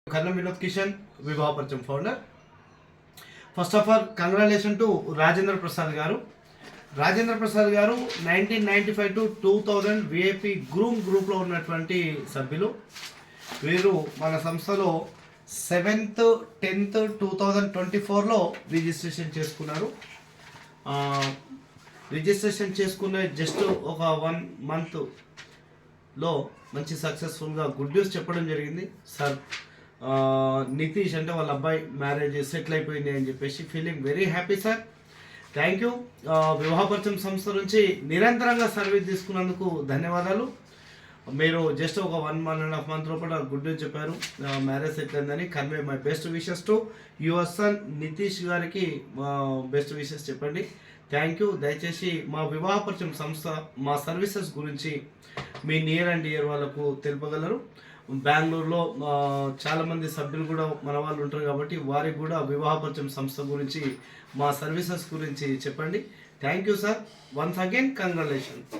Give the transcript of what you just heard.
Karnam Vinod Kishan, Vivahaparcham founder. First of all, congratulations to Rajendra Prasad garu. Rajendra Prasad garu 1995 to 2000 VIP groom group లో ఉన్నటువంటి సభ్యులు. వీరు మన సంస్థలో 7th 10th 2024 లో registration చేసుకున్నారు. రిజిస్ట్రేషన్ చేసుకున్న జస్ట్ ఒక 1 month లో మంచి సక్సెస్ఫుల్గా గుడ్ న్యూస్ చెప్పడం జరిగింది. సార్ నితీష్ అంటే వాళ్ళ అబ్బాయి మ్యారేజ్ సెటిల్ అయిపోయింది అని చెప్పేసి feeling very happy sir. Thank you. వివాహపరిచయం సంస్థ నుంచి నిరంతరంగా సర్వీస్ తీసుకున్నందుకు ధన్యవాదాలు. మీరు జస్ట్ ఒక 1.5 month లోపల గుడ్ న్యూస్ చెప్పారు, మ్యారేజ్ సెటిల్ అయిందని. Convey my best wishes to your son Nitish గారికి బెస్ట్ విషెస్ చెప్పండి. Thank you. దయచేసి మా వివాహపరిచయం సంస్థ మా సర్వీసెస్ గురించి మీ నియర్ అండ్ డియర్ వాళ్ళకు తెలుపగలరు. బెంగళూరులో చాలామంది సభ్యులు కూడా మన వాళ్ళు ఉంటారు కాబట్టి వారికి కూడా వివాహపరిచయం సంస్థ గురించి మా సర్వీసెస్ గురించి చెప్పండి. Thank you sir. Once again congratulations.